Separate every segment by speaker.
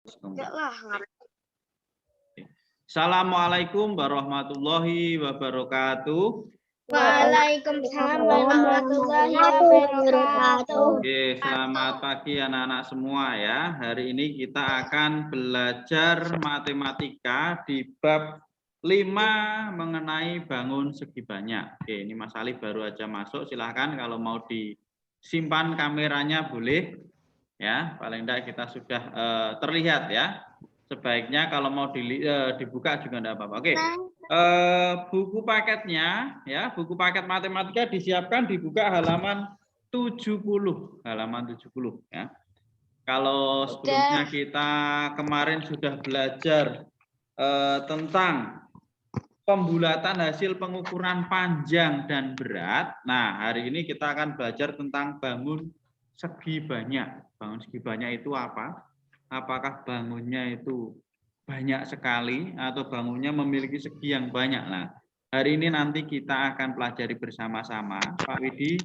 Speaker 1: Enggak lah.
Speaker 2: Assalamualaikum warahmatullahi wabarakatuh.
Speaker 1: Waalaikumsalam warahmatullahi wabarakatuh.
Speaker 2: Oke, selamat pagi anak-anak semua ya. Hari ini kita akan belajar matematika di bab 5 mengenai bangun segi banyak. Oke, ini Mas Ali baru aja masuk. Silahkan kalau mau disimpan kameranya boleh. Ya, paling tidak kita sudah terlihat ya. Sebaiknya kalau mau dibuka juga tidak apa-apa. Oke. Buku paketnya ya, buku paket matematika disiapkan dibuka halaman 70 ya. Kalau sebelumnya kita kemarin sudah belajar tentang pembulatan hasil pengukuran panjang dan berat. Nah, hari ini kita akan belajar tentang bangun segi banyak. Bangun segi banyak itu apa? Apakah bangunnya itu banyak sekali atau bangunnya memiliki segi yang banyak? Nah, hari ini nanti kita akan pelajari bersama-sama. Pak Widi,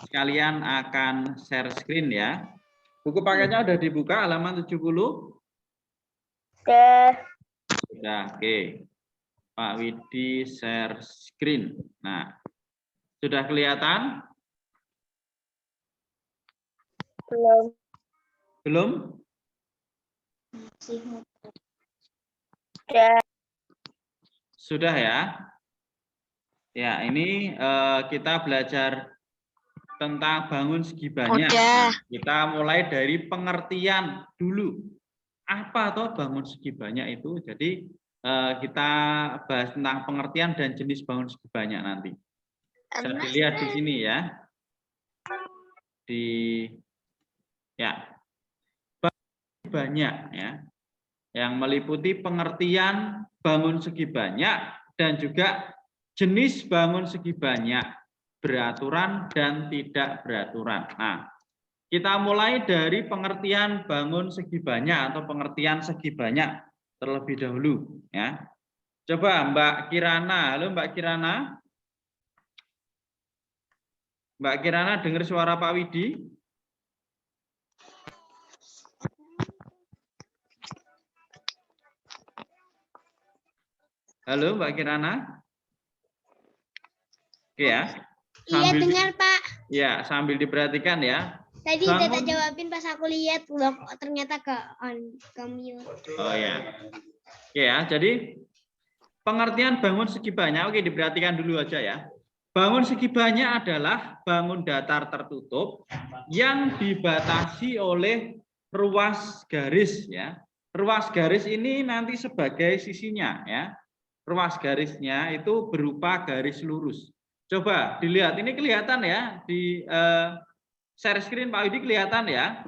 Speaker 2: sekalian akan share screen ya. Buku paketnya udah dibuka halaman 70? Sudah, oke. Pak Widi share screen. Nah, sudah kelihatan?
Speaker 1: Belum.
Speaker 2: Belum? Sudah ya? Ya, ini kita belajar tentang bangun segi banyak. Nah, kita mulai dari pengertian dulu. Apa toh bangun segi banyak itu? Jadi kita bahas tentang pengertian dan jenis bangun segi banyak nanti. Bisa dilihat di sini ya. Bangun banyak ya. Yang meliputi pengertian bangun segi banyak dan juga jenis bangun segi banyak, beraturan dan tidak beraturan. Nah, kita mulai dari pengertian bangun segi banyak atau pengertian segi banyak terlebih dahulu ya. Coba Mbak Kirana, halo Mbak Kirana. Mbak Kirana dengar suara Pak Widi? Halo Mbak Kirana. Oke ya.
Speaker 1: Iya dengar Pak.
Speaker 2: Ya, sambil diperhatikan ya.
Speaker 1: Tadi udah tak jawabin pas aku lihat loh, ternyata ke mute.
Speaker 2: Oh ya. Oke ya, jadi pengertian bangun segi banyak, oke diperhatikan dulu aja ya. Bangun segi banyak adalah bangun datar tertutup yang dibatasi oleh ruas garis ya. Ruas garis ini nanti sebagai sisinya ya. Ruas garisnya itu berupa garis lurus. Coba dilihat, ini kelihatan ya di share screen Pak Widi kelihatan ya?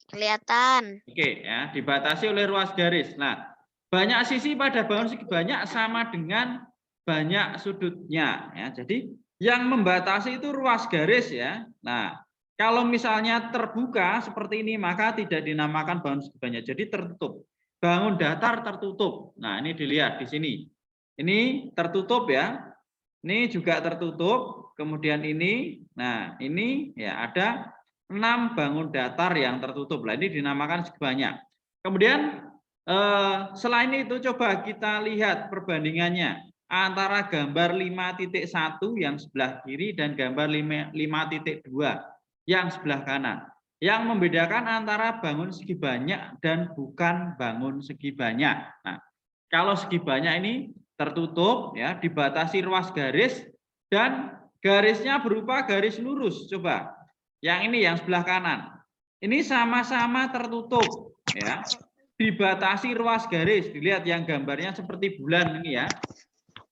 Speaker 1: Kelihatan.
Speaker 2: Oke ya, dibatasi oleh ruas garis. Nah, banyak sisi pada bangun segi banyak sama dengan banyak sudutnya ya. Jadi yang membatasi itu ruas garis ya. Nah, kalau misalnya terbuka seperti ini maka tidak dinamakan bangun segi banyak. Jadi tertutup. Bangun datar tertutup. Nah, ini dilihat di sini. Ini tertutup ya. Ini juga tertutup. Kemudian ini, nah ini ya ada 6 bangun datar yang tertutup. Nah, ini dinamakan segi banyak. Kemudian selain itu coba kita lihat perbandingannya antara gambar 5.1 yang sebelah kiri dan gambar 5.2 yang sebelah kanan. Yang membedakan antara bangun segi banyak dan bukan bangun segi banyak. Nah, kalau segi banyak ini tertutup ya, dibatasi ruas garis dan garisnya berupa garis lurus. Coba. Yang ini yang sebelah kanan. Ini sama-sama tertutup ya. Dibatasi ruas garis. Dilihat yang gambarnya seperti bulan ini ya.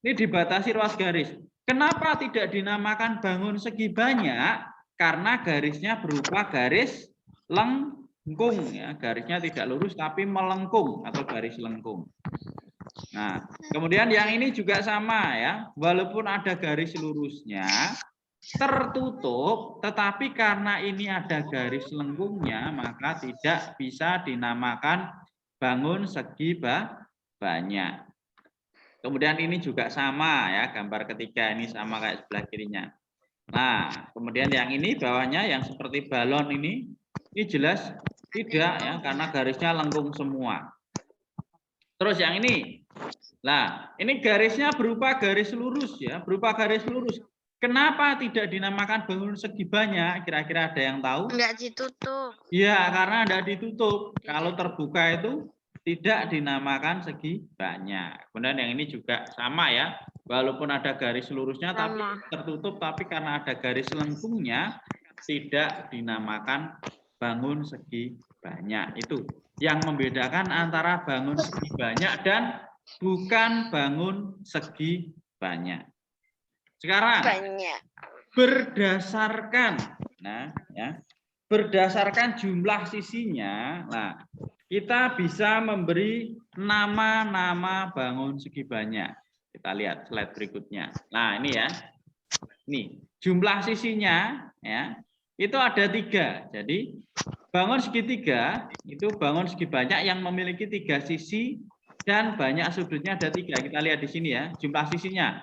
Speaker 2: Ini dibatasi ruas garis. Kenapa tidak dinamakan bangun segi banyak? Karena garisnya berupa garis lengkung ya. Garisnya tidak lurus tapi melengkung atau garis lengkung. Nah, kemudian yang ini juga sama ya. Walaupun ada garis lurusnya tertutup, tetapi karena ini ada garis lengkungnya maka tidak bisa dinamakan bangun segi banyak. Kemudian ini juga sama ya, gambar ketiga ini sama kayak sebelah kirinya. Nah, kemudian yang ini bawahnya yang seperti balon ini jelas Tidak ya, karena garisnya lengkung semua. Terus yang ini. Nah, ini garisnya berupa garis lurus ya, berupa garis lurus. Kenapa tidak dinamakan bangun segi banyak? Kira-kira ada yang tahu?
Speaker 3: Enggak ditutup.
Speaker 2: Iya, karena tidak ditutup. Kalau terbuka itu tidak dinamakan segi banyak. Kemudian yang ini juga sama ya. Walaupun ada garis lurusnya tapi tertutup, tapi karena ada garis lengkungnya tidak dinamakan bangun segi banyak. Itu yang membedakan antara bangun segi banyak dan bukan bangun segi banyak. Sekarang
Speaker 3: Banyak.
Speaker 2: berdasarkan, nah ya, berdasarkan jumlah sisinya, nah kita bisa memberi nama-nama bangun segi banyak. Kita lihat slide berikutnya. Nah ini ya, ini jumlah sisinya ya itu ada 3. Jadi bangun segitiga itu bangun segi banyak yang memiliki 3 sisi dan banyak sudutnya ada 3. Kita lihat di sini ya, jumlah sisinya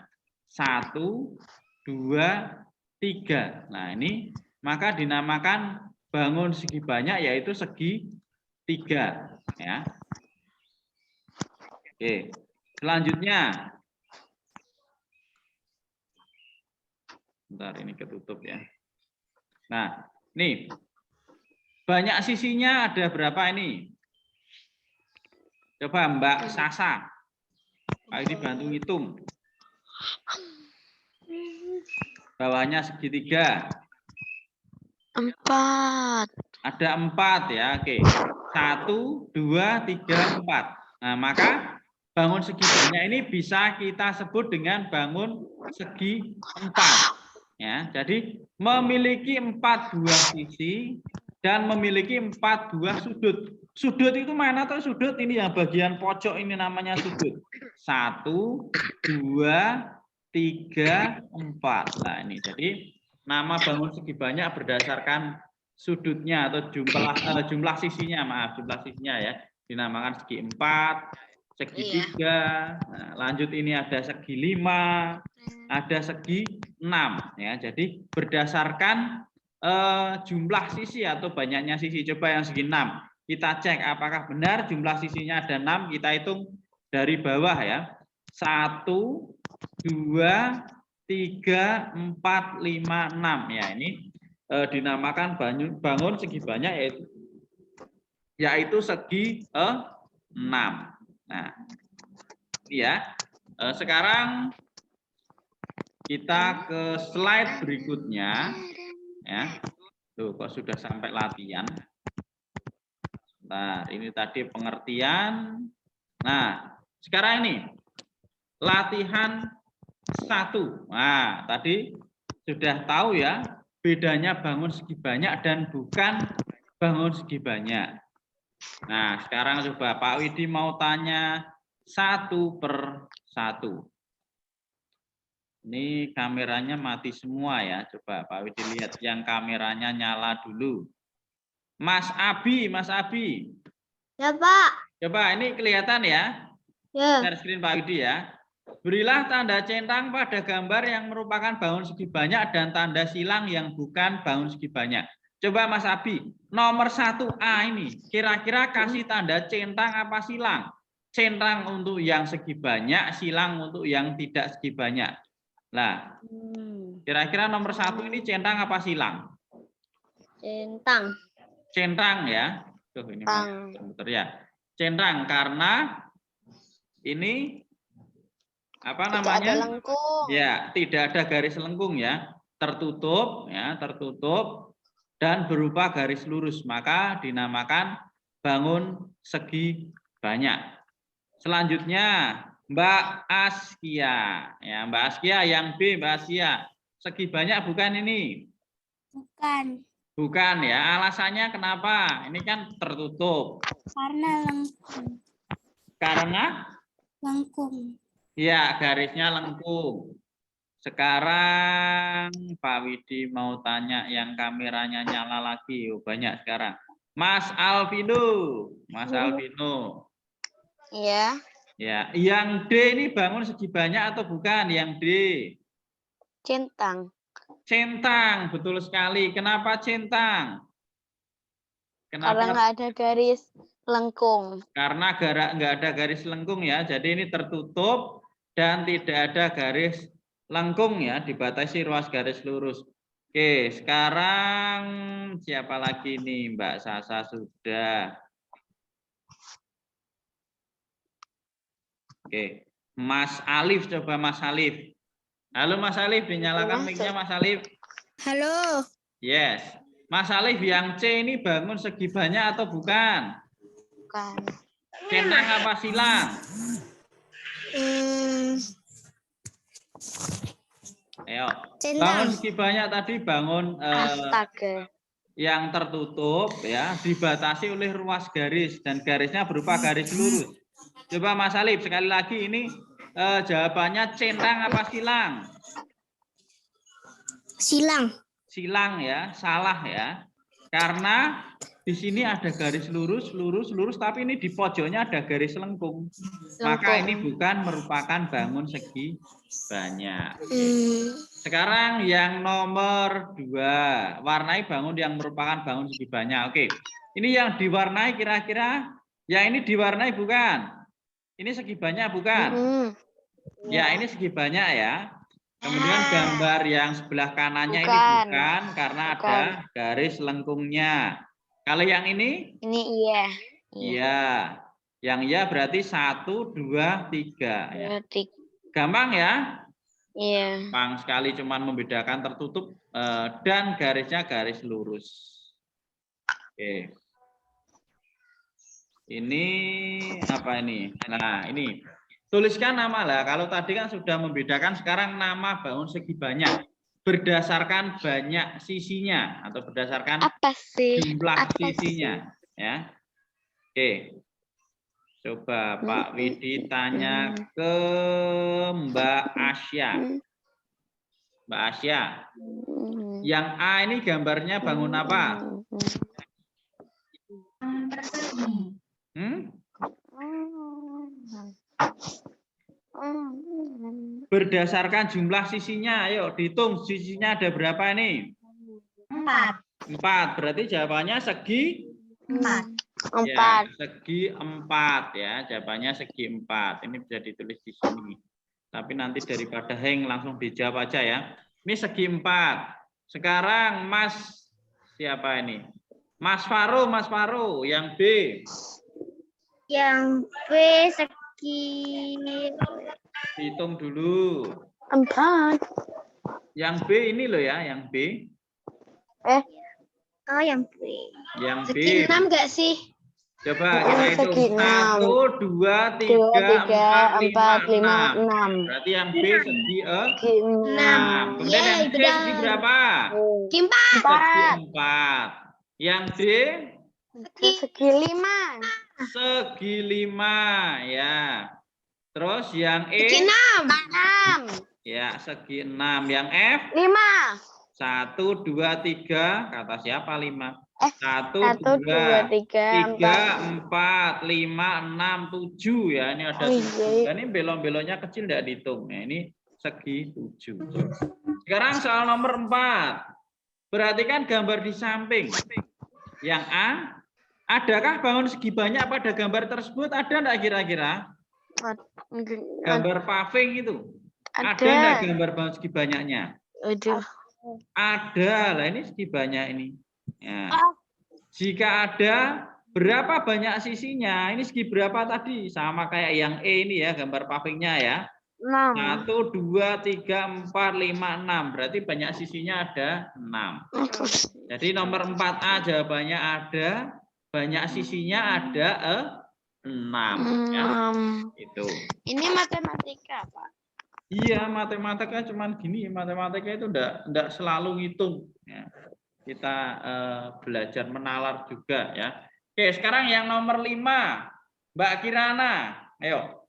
Speaker 2: 1, 2, 3. Nah ini maka dinamakan bangun segi banyak yaitu segi 3 ya. Oke, selanjutnya. Bentar ini ketutup ya. Nah, nih. Banyak sisinya ada berapa ini? Coba Mbak Sasa. Pak ini bantu ngitung. Bawahnya segitiga.
Speaker 3: 4.
Speaker 2: Ada 4 ya. Oke. 1, 2, 3, 4. Nah, maka bangun segi banyak ini bisa kita sebut dengan bangun segi 4. Ya, jadi memiliki 4 buah sisi dan memiliki 4 buah sudut. Sudut itu mana tuh sudut? Ini yang bagian pojok ini namanya sudut. 1, 2, 3, 4. Nah ini jadi nama bangun segi banyak berdasarkan sudutnya atau jumlah sisinya, maaf jumlah sisinya ya. Dinamakan segi 4, segi 3. Nah, lanjut ini ada segi 5, ada segi 6 ya. Jadi berdasarkan jumlah sisi atau banyaknya sisi. Coba yang segi 6 kita cek apakah benar jumlah sisinya ada 6. Kita hitung dari bawah ya. 1, 2, 3, 4, 5, 6 ya. Ini dinamakan bangun segi banyak yaitu segi 6. Nah ya, sekarang kita ke slide berikutnya ya. Tuh kok sudah sampai latihan. Nah ini tadi pengertian. Nah sekarang ini latihan 1. Nah tadi sudah tahu ya bedanya bangun segi banyak dan bukan bangun segi banyak. Nah sekarang coba Pak Widi mau tanya 1 per 1. Ini kameranya mati semua ya. Coba Pak Widi lihat yang kameranya nyala dulu. Mas Abi, Mas Abi.
Speaker 1: Ya, Pak.
Speaker 2: Coba ini kelihatan ya.
Speaker 1: Ya.
Speaker 2: Share screen Pak Widi ya. Berilah tanda centang pada gambar yang merupakan bangun segi banyak dan tanda silang yang bukan bangun segi banyak. Coba Mas Abi, nomor 1A ini kira-kira kasih tanda centang apa silang? Centang untuk yang segi banyak, silang untuk yang tidak segi banyak. Nah, kira-kira nomor 1 ini centang apa silang?
Speaker 1: Centang.
Speaker 2: Centang ya. Tuh ini komputer ya. Centang karena ini apa namanya?
Speaker 3: Tidak ada lengkung.
Speaker 2: Ya, tidak ada garis lengkung ya. Tertutup ya, tertutup dan berupa garis lurus, maka dinamakan bangun segi banyak. Selanjutnya Mbak Askia. Ya, Mbak Askia yang B, Mbak Askia. Segi banyak bukan ini?
Speaker 1: Bukan.
Speaker 2: Bukan ya. Alasannya kenapa? Ini kan tertutup.
Speaker 1: Karena lengkung.
Speaker 2: Karena?
Speaker 1: Lengkung.
Speaker 2: Ya, garisnya lengkung. Sekarang Pak Widi mau tanya yang kameranya nyala lagi. Oh, banyak sekarang. Mas Alvino. Mas Alvino.
Speaker 3: Iya.
Speaker 2: Ya, yang D ini bangun segi banyak atau bukan? Yang D.
Speaker 3: Centang.
Speaker 2: Centang, betul sekali. Kenapa centang?
Speaker 3: Karena
Speaker 2: Kenapa?
Speaker 3: nggak ada garis lengkung.
Speaker 2: Karena nggak ada garis lengkung ya. Jadi ini tertutup dan tidak ada garis lengkung ya. Dibatasi ruas garis lurus. Oke, sekarang siapa lagi nih? Mbak Sasa sudah. Oke, Mas Alif, coba Mas Alif. Halo Mas Alif, dinyalakan mic-nya Mas Alif.
Speaker 1: Halo.
Speaker 2: Yes. Mas Alif, yang C ini bangun segi banyak atau bukan?
Speaker 3: Bukan.
Speaker 2: Centang apa silang? Ayo.
Speaker 1: Centang.
Speaker 2: Bangun segi banyak tadi bangun
Speaker 3: Astaga.
Speaker 2: yang tertutup ya, dibatasi oleh ruas garis dan garisnya berupa garis lurus. Coba Mas Alif sekali lagi ini jawabannya centang apa silang?
Speaker 1: Silang.
Speaker 2: Silang ya, salah ya. Karena di sini ada garis lurus, tapi ini di pojoknya ada garis lengkung. Maka ini bukan merupakan bangun segi banyak. Sekarang yang nomor 2, warnai bangun yang merupakan bangun segi banyak. Oke, ini yang diwarnai kira-kira, yang ini diwarnai bukan? Ini segi banyak bukan? Ya, ini segi banyak ya. Kemudian gambar yang sebelah kanannya ini bukan karena ada garis lengkungnya. Kalau yang ini?
Speaker 3: Ini iya.
Speaker 2: Iya. Yang iya berarti 1, 2, 3. Ya. Gampang ya?
Speaker 3: Iya.
Speaker 2: Gampang sekali, cuman membedakan tertutup dan garisnya garis lurus. Oke. Ini apa ini? Nah, ini. Tuliskan nama lah. Kalau tadi kan sudah membedakan, sekarang nama bangun segi banyak berdasarkan banyak sisinya atau berdasarkan jumlah sisinya. Ya, oke. Coba Pak Widi tanya ke Mbak Asya. Mbak Asya, yang A ini gambarnya bangun apa? Berdasarkan jumlah sisinya, ayo dihitung sisinya ada berapa nih? 4. Berarti jawabannya segi 4. Ya, segi 4 ya, jawabannya segi 4. Ini bisa ditulis di sini. Tapi nanti daripada hang langsung dijawab aja ya. Ini segi 4. Sekarang Mas siapa ini? Mas Faro, yang B.
Speaker 1: Yang B segi
Speaker 2: Hitung dulu.
Speaker 3: 4.
Speaker 2: Yang B ini loh ya, yang B.
Speaker 1: Oh, yang B.
Speaker 2: Yang B.
Speaker 1: Segi 6 enggak sih?
Speaker 2: Coba kita hitung. 1, 2, 3, 4, 5, 6. Berarti yang B segi 6. Kemudian yang C segi berapa?
Speaker 1: Segi 4.
Speaker 2: Segi 4. Yang D?
Speaker 3: Segi 5.
Speaker 2: Segi 5 ya. Terus yang E?
Speaker 1: Segi 6.
Speaker 2: Ya, segi 6. Yang F?
Speaker 3: 5.
Speaker 2: 1, 2, 3. Kata siapa 5? 1,
Speaker 3: 1, 2, 3,
Speaker 2: 4, 5, 6, 7 ya. Ini ada 7. Dan ini belok-beloknya kecil tidak dihitung. Nah, ini segi 7. Sekarang soal nomor 4. Perhatikan gambar di samping. Yang A, adakah bangun segi banyak pada gambar tersebut? Ada enggak kira-kira? Gambar paving itu. Ada enggak gambar bangun segi banyaknya? Ada. Lah ini segi banyak ini. Ya. Jika ada, berapa banyak sisinya? Ini segi berapa tadi? Sama kayak yang E ini ya, gambar pavingnya ya. 1, 2, 3, 4, 5, 6. Berarti banyak sisinya ada 6. Jadi nomor 4A jawabannya ada, banyak sisinya ada 6. Ya. Itu.
Speaker 3: Ini matematika, Pak.
Speaker 2: Iya, matematika cuman gini. Matematika itu enggak selalu ngitung. Ya. Kita belajar menalar juga ya. Oke, sekarang yang nomor 5. Mbak Kirana, ayo.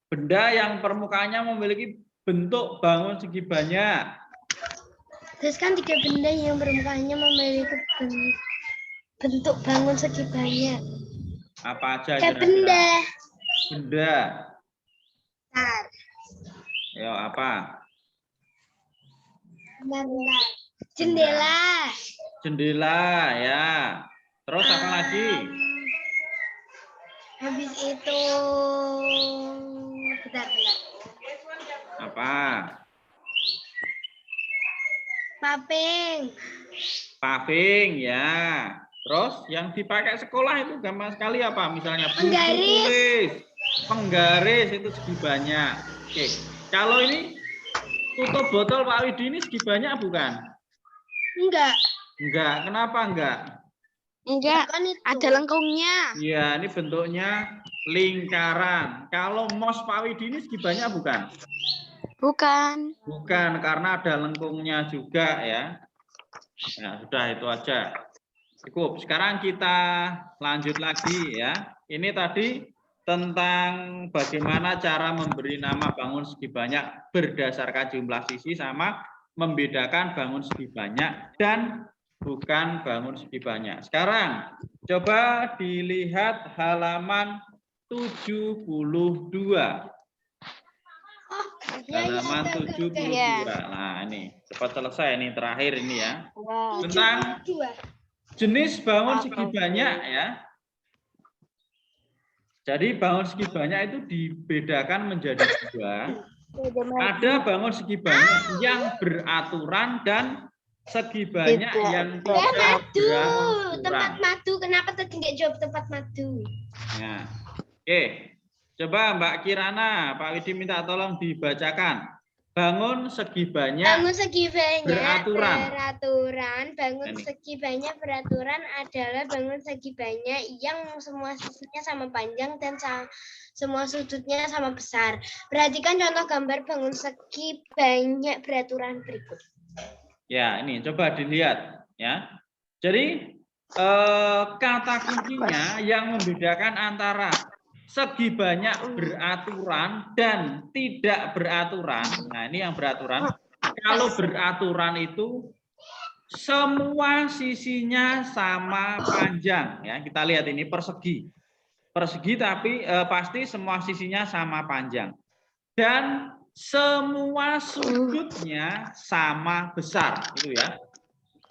Speaker 2: Benda yang permukaannya memiliki bentuk bangun segi banyak.
Speaker 1: Terus kan 3 benda yang permukaannya memiliki bentuk bangun segi banyak.
Speaker 2: Apa aja
Speaker 1: Kayak
Speaker 2: kira-kira?
Speaker 1: benda.
Speaker 2: Benda.
Speaker 1: Bentar.
Speaker 2: Ayo apa?
Speaker 1: Bentar. Jendela.
Speaker 2: Jendela ya. Terus apa lagi?
Speaker 1: Habis itu bentar.
Speaker 2: Apa?
Speaker 1: Paping.
Speaker 2: Paving ya. Terus yang dipakai sekolah itu gampang sekali apa? Misalnya buku
Speaker 1: Penggaris.
Speaker 2: tulis, penggaris itu segi banyak. Oke. Kalau ini tutup botol Pak Widi ini segi banyak bukan?
Speaker 1: Enggak.
Speaker 2: Enggak. Kenapa enggak?
Speaker 3: Enggak,
Speaker 1: Kan itu.
Speaker 3: ada lengkungnya.
Speaker 2: Iya, ini bentuknya lingkaran. Kalau mos Pak Widi ini segi banyak bukan?
Speaker 3: Bukan.
Speaker 2: Bukan, karena ada lengkungnya juga ya. Nah, sudah itu aja. Cukup. Sekarang kita lanjut lagi ya. Ini tadi tentang bagaimana cara memberi nama bangun segi banyak berdasarkan jumlah sisi sama membedakan bangun segi banyak dan bukan bangun segi banyak. Sekarang coba dilihat halaman 72. Halaman 72. Nah, ini cepat selesai ini terakhir ini ya.
Speaker 3: Wow.
Speaker 2: Tentang jenis bangun segi banyak ya. Jadi bangun segi banyak itu dibedakan menjadi dua. Ada bangun segi banyak yang beraturan dan segi banyak yang tidak beraturan.
Speaker 1: Tempat madu. Kenapa tadi nggak jawab tempat madu?
Speaker 2: Nah, oke. Coba Mbak Kirana, Pak Widi minta tolong dibacakan. Bangun segi banyak
Speaker 1: Bangun segi banyak
Speaker 2: beraturan.
Speaker 1: Bangun
Speaker 2: Ini.
Speaker 1: segi banyak beraturan adalah bangun segi banyak yang semua sisinya sama panjang dan semua sudutnya sama besar. Perhatikan contoh gambar bangun segi banyak beraturan berikut.
Speaker 2: Ya, ini coba dilihat ya. Jadi kata kuncinya yang membedakan antara segi banyak beraturan dan tidak beraturan. Nah, ini yang beraturan. Kalau beraturan itu semua sisinya sama panjang ya. Kita lihat ini persegi. Persegi tapi pasti semua sisinya sama panjang. Dan semua sudutnya sama besar itu ya.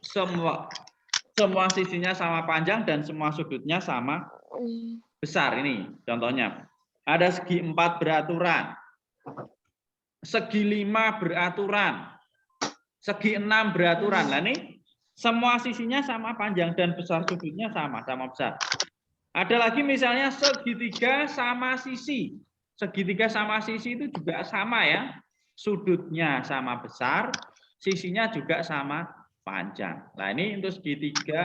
Speaker 2: Semua sisinya sama panjang dan semua sudutnya sama besar. Ini contohnya. Ada segi 4 beraturan. Segi 5 beraturan. Segi 6 beraturan. Nah, ini semua sisinya sama panjang dan besar sudutnya sama besar. Ada lagi misalnya segitiga sama sisi. Segitiga sama sisi itu juga sama ya. Sudutnya sama besar, sisinya juga sama panjang. Nah, ini untuk segitiga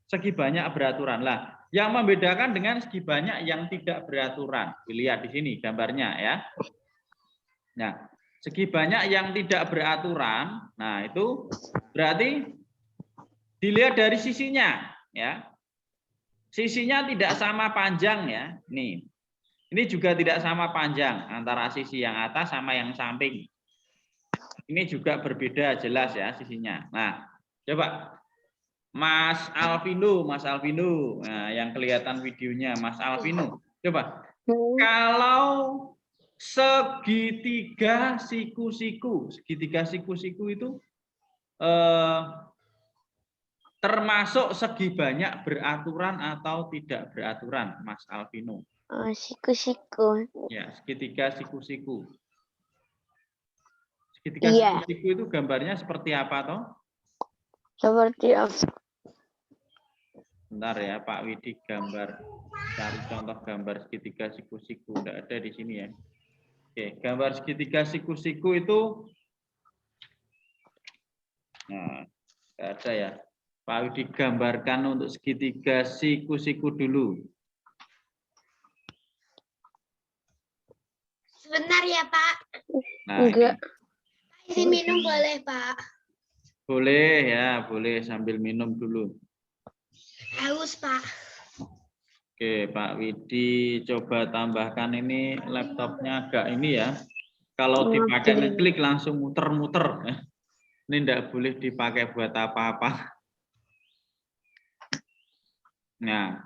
Speaker 2: segi banyak beraturan. Lah, yang membedakan dengan segi banyak yang tidak beraturan. Dilihat di sini gambarnya ya. Nah, segi banyak yang tidak beraturan, nah itu berarti dilihat dari sisinya ya. Sisinya tidak sama panjang ya. Nih. Ini juga tidak sama panjang antara sisi yang atas sama yang samping. Ini juga berbeda jelas ya sisinya. Nah, coba Mas Alvino. Nah, yang kelihatan videonya Mas Alvino. Coba. Kalau segitiga siku-siku itu termasuk segi banyak beraturan atau tidak beraturan, Mas Alvino?
Speaker 3: Oh, siku-siku.
Speaker 2: Ya, segitiga siku-siku. Segitiga
Speaker 3: Iya.
Speaker 2: siku-siku itu gambarnya seperti apa toh?
Speaker 3: Seperti apa?
Speaker 2: Bentar ya, Pak Widi gambar. Cari contoh gambar segitiga siku-siku. Tidak ada di sini ya. Oke, gambar segitiga siku-siku itu nah, tidak ada ya. Pak Widi gambarkan untuk segitiga siku-siku dulu.
Speaker 1: Sebentar ya, Pak.
Speaker 2: Nah,
Speaker 3: Enggak.
Speaker 1: Isi minum boleh, Pak?
Speaker 2: boleh ya, boleh sambil minum dulu.
Speaker 1: Haus, Pak.
Speaker 2: Oke, Pak Widi coba tambahkan ini laptopnya agak ini ya. Kalau dipakai ngeklik langsung muter-muter. Ini tidak boleh dipakai buat apa-apa. Nah,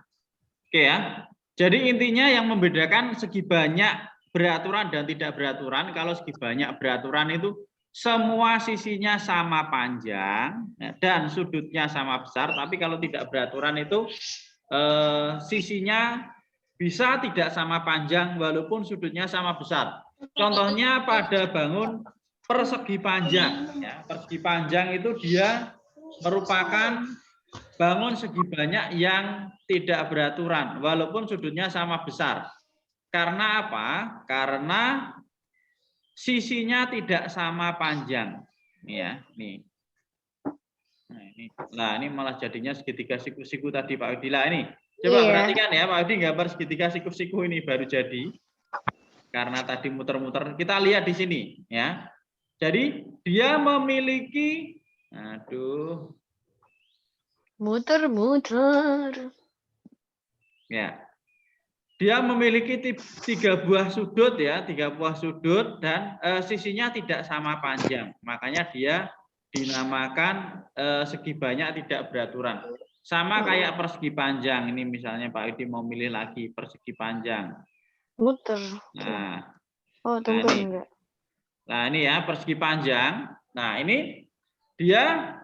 Speaker 2: oke ya. Jadi intinya yang membedakan segi banyak beraturan dan tidak beraturan. Kalau segi banyak beraturan itu semua sisinya sama panjang dan sudutnya sama besar, tapi kalau tidak beraturan itu sisinya bisa tidak sama panjang walaupun sudutnya sama besar. Contohnya pada bangun persegi panjang. Ya, persegi panjang itu dia merupakan bangun segi banyak yang tidak beraturan walaupun sudutnya sama besar. Karena apa? Karena sisinya tidak sama panjang. Ya, nih. Nah, ini malah jadinya segitiga siku-siku tadi Pak Udila ini. Coba perhatikan ya Pak Udi, gambar segitiga siku-siku ini baru jadi. Karena tadi muter-muter. Kita lihat di sini ya. Jadi dia memiliki
Speaker 3: muter-muter.
Speaker 2: Ya. Dia memiliki 3 buah sudut ya, 3 buah sudut dan sisinya tidak sama panjang. Makanya dia dinamakan segi banyak tidak beraturan. Sama kayak persegi panjang. Ini misalnya Pak Udi mau milih lagi persegi panjang.
Speaker 3: Muter.
Speaker 2: Nah,
Speaker 3: tunggu
Speaker 2: ini.
Speaker 3: enggak.
Speaker 2: Nah, ini ya persegi panjang. Nah, ini dia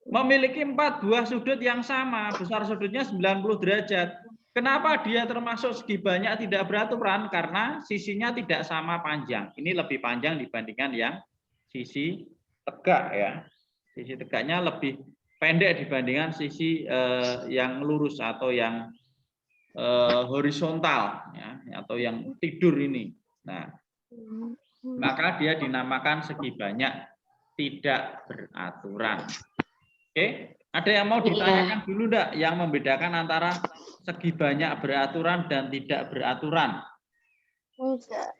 Speaker 2: memiliki 4 buah sudut yang sama. Besar sudutnya 90 derajat. Kenapa dia termasuk segi banyak tidak beraturan? Karena sisinya tidak sama panjang. Ini lebih panjang dibandingkan yang sisi tegak ya. Sisi tegaknya lebih pendek dibandingkan sisi yang lurus atau yang horizontal ya, atau yang tidur ini. Nah, maka dia dinamakan segi banyak tidak beraturan. Oke, ada yang mau ditanyakan dulu enggak yang membedakan antara segi banyak beraturan dan tidak beraturan?
Speaker 3: Enggak.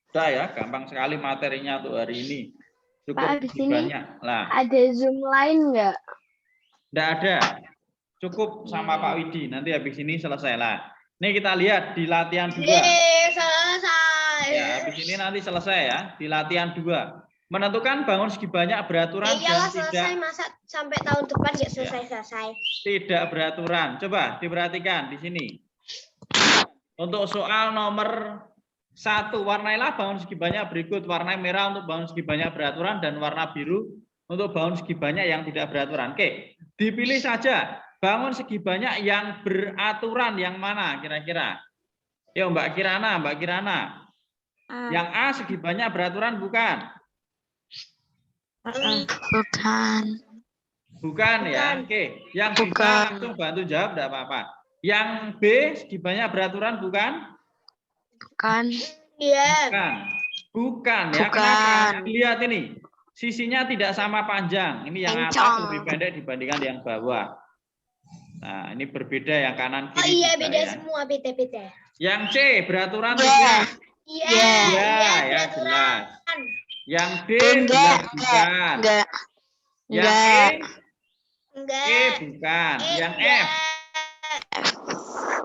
Speaker 2: Sudah ya, gampang sekali materinya untuk hari ini. Cukup
Speaker 3: Pak, di
Speaker 2: segi
Speaker 3: sini
Speaker 2: banyak. Lah,
Speaker 3: ada Zoom lain enggak?
Speaker 2: enggak ada. Cukup sama Pak Widi. Nanti habis ini selesai lah. Nih kita lihat di latihan 2.
Speaker 1: Selesai.
Speaker 2: Ya, habis ini nanti selesai ya. Di latihan 2. Menentukan bangun segi banyak beraturan dan
Speaker 1: selesai,
Speaker 2: tidak.
Speaker 1: masa sampai tahun depan nggak selesai.
Speaker 2: Tidak beraturan. Coba diperhatikan di sini. Untuk soal nomor 1, warnailah bangun segi banyak berikut. Warna merah untuk bangun segi banyak beraturan dan warna biru untuk bangun segi banyak yang tidak beraturan. Oke, dipilih saja bangun segi banyak yang beraturan yang mana kira-kira? Yo Mbak Kirana. Yang A segi banyak beraturan bukan? Bukan ya. Oke, yang bisa langsung bantu jawab enggak apa-apa. Yang B segi banyak beraturan bukan?
Speaker 3: Bukan.
Speaker 1: Iya.
Speaker 2: Bukan ya. Kenapa? Lihat ini. Sisinya tidak sama panjang. Ini yang atas lebih pendek dibandingkan yang bawah. Nah, ini berbeda yang kanan kiri.
Speaker 1: Oh iya, beda
Speaker 2: ya.
Speaker 1: semua, beda.
Speaker 2: Yang C beraturan tidak?
Speaker 1: Iya,
Speaker 2: ya jelas. Yang D jelas bukan. Yang E?
Speaker 1: Enggak.
Speaker 2: Bukan. Yang F?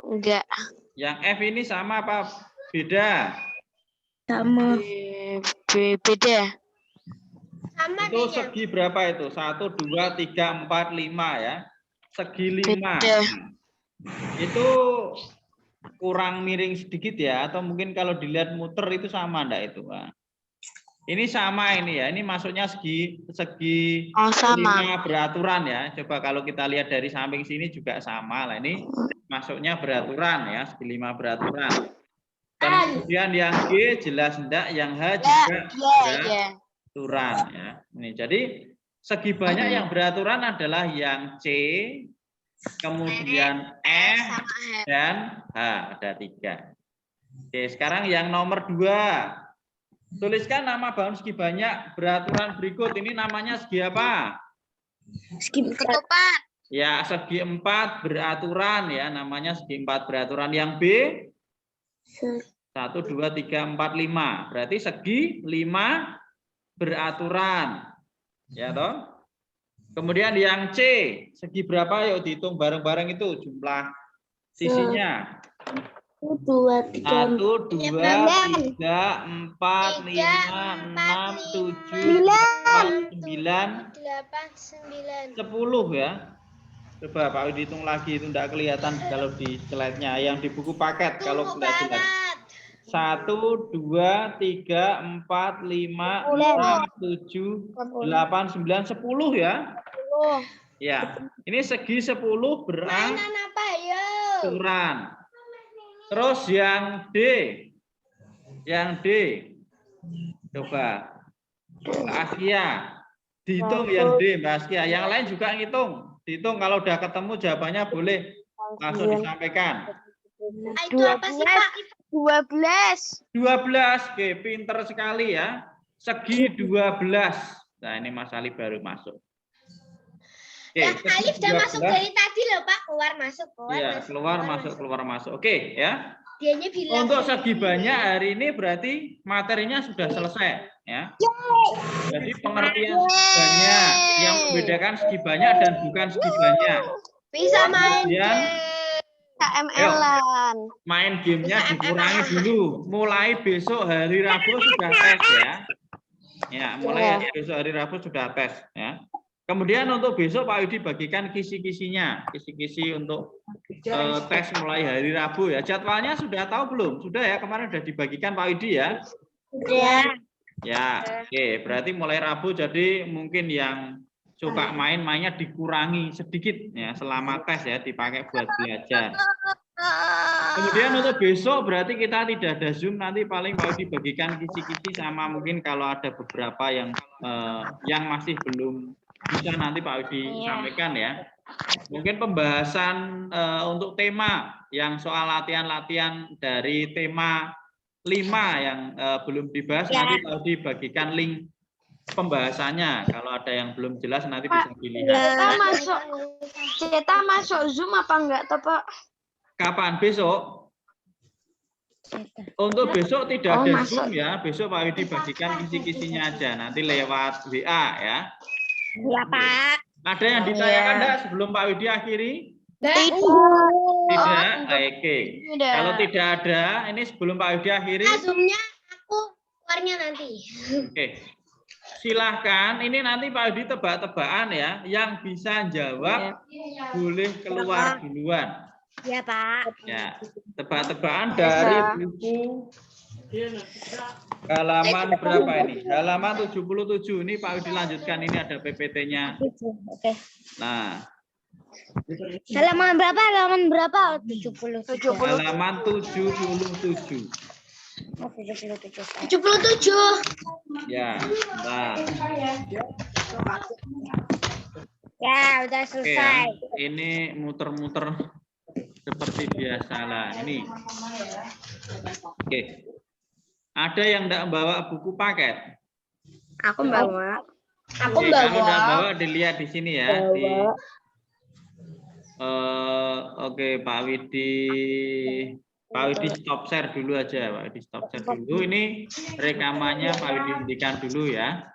Speaker 3: Enggak.
Speaker 2: Yang F ini sama apa? Beda?
Speaker 3: Sama. Beda.
Speaker 1: Sama
Speaker 2: itu segi berapa itu? 1, 2, 3, 4, 5 ya. Segi 5. Itu kurang miring sedikit ya. Atau mungkin kalau dilihat muter itu sama enggak itu? Nah. Ini sama ini ya. Ini masuknya segi
Speaker 3: sama.
Speaker 2: 5 beraturan ya. Coba kalau kita lihat dari samping sini juga sama lah. Ini masuknya beraturan ya. Segi 5 beraturan. Dan kemudian yang G jelas enggak. Yang H juga beraturan ya. Ini jadi segi banyak yang beraturan adalah yang C, kemudian F dan H. Ada 3. Oke, sekarang yang nomor 2. Tuliskan nama bangun segi banyak beraturan berikut. Ini namanya segi apa?
Speaker 3: Segi ketupat.
Speaker 2: Ya, segi 4 beraturan ya. Namanya segi 4 beraturan. Yang B? 1, 2, 3, 4, 5. Berarti segi 5 beraturan. Ya toh? Kemudian yang C, segi berapa? Yuk dihitung bareng-bareng itu jumlah sisinya.
Speaker 3: 1, 2, 3,
Speaker 2: 1, 2, 3, 4, 5, 6, 7, 8, 9, 10 ya. Coba Pak Widi hitung lagi, itu tidak kelihatan kalau di slide-nya. Yang di buku paket kalau sudah jelas. 1, 2, 3, 4, 5, 6, 7, 8, 9, 10 ya. Ya, ini segi 10
Speaker 1: Mainan apa yo?
Speaker 2: berangsuran. Terus yang D. Yang D. Coba. Mbak Askia. Dihitung yang D, Mbak Askia. Yang lain juga ngitung. Dihitung kalau udah ketemu jawabannya boleh langsung disampaikan.
Speaker 1: Itu apa sih, Pak?
Speaker 3: 12.
Speaker 2: 12. Oke, pinter sekali ya. Segi 12. Nah, ini Mas Ali baru masuk. Oke,
Speaker 1: Ya, Alif udah
Speaker 2: 12.
Speaker 1: masuk dari tadi loh, Pak. Keluar masuk, keluar
Speaker 2: Iya,
Speaker 1: masuk.
Speaker 2: keluar masuk. Oke, ya.
Speaker 1: Dianya bilang
Speaker 2: Untuk segi banyak hari ini berarti materinya sudah selesai, ya. Jadi pengertian segi banyak yang membedakan segi banyak dan bukan segi banyak.
Speaker 1: bisa main
Speaker 2: Kemudian,
Speaker 3: KML-an.
Speaker 2: main gamenya dikurangi dulu. Mulai besok hari Rabu sudah tes ya. Ya, mulai besok hari Rabu sudah tes ya. Kemudian untuk besok Pak Yudi bagikan kisi-kisinya, kisi-kisi untuk tes mulai hari Rabu ya. Jadwalnya sudah tahu belum? Sudah ya, kemarin sudah dibagikan Pak Yudi ya.
Speaker 1: Ya.
Speaker 2: Ya, oke. Berarti mulai Rabu jadi mungkin yang suka main-mainnya dikurangi sedikit ya selama tes ya, dipakai buat belajar. Kemudian untuk besok berarti kita tidak ada Zoom, nanti paling Pak Yudi bagikan kisi-kisi sama mungkin kalau ada beberapa yang masih belum bisa nanti Pak Yudi sampaikan ya. Mungkin pembahasan untuk tema yang soal latihan-latihan dari tema 5 yang belum dibahas nanti Pak Yudi bagikan link pembahasannya. Kalau ada yang belum jelas nanti bisa dilihat.
Speaker 3: Kita masuk Zoom apa enggak toh, Pak?
Speaker 2: Kapan? Besok? Untuk besok tidak ada Zoom ya. Besok Pak Yudi bagikan kisi-kisinya aja. Nanti lewat WA ya.
Speaker 3: Iya, Pak.
Speaker 2: Ada yang ditanyakan enggak sebelum Pak Yudi akhiri? Tidak. Oke. Kalau tidak ada, ini sebelum Pak Yudi akhiri.
Speaker 1: Zoom-nya aku keluarnya nanti.
Speaker 2: Oke. Silahkan, ini nanti Pak Yudi tebak-tebakan ya. Yang bisa jawab boleh keluar duluan.
Speaker 3: Iya, Pak.
Speaker 2: Ya, tebak-tebakan dari buku halaman berapa ini? Halaman 77. Ini Pak Yudi lanjutkan, ini ada PPT-nya.
Speaker 3: Oke.
Speaker 2: Nah,
Speaker 3: Halaman berapa? Halaman berapa? 70.
Speaker 2: halaman 77.
Speaker 1: 77.
Speaker 2: Ya, bentar.
Speaker 3: Ya, udah
Speaker 2: Oke,
Speaker 3: selesai.
Speaker 2: ini muter-muter seperti biasa lah. Ini. Oke. Ada yang enggak bawa buku paket?
Speaker 3: Aku bawa.
Speaker 1: Aku
Speaker 2: Oke, kalau enggak
Speaker 1: bawa.
Speaker 2: bawa dilihat di sini ya. Oke, Pak Widi stop share dulu aja, Pak Widi stop share dulu. Ini rekamannya Pak Widi hentikan dulu ya.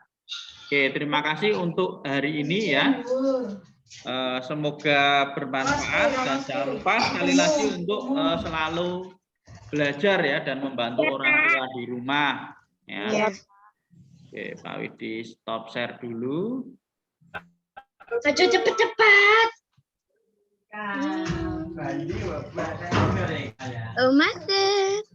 Speaker 2: Oke, terima kasih untuk hari ini ya. Semoga bermanfaat dan jangan lupa sekali lagi untuk selalu belajar ya dan membantu orang tua di rumah ya. Oke, Pak Widi stop share dulu.
Speaker 1: Maju cepet-cepet.
Speaker 3: Masih.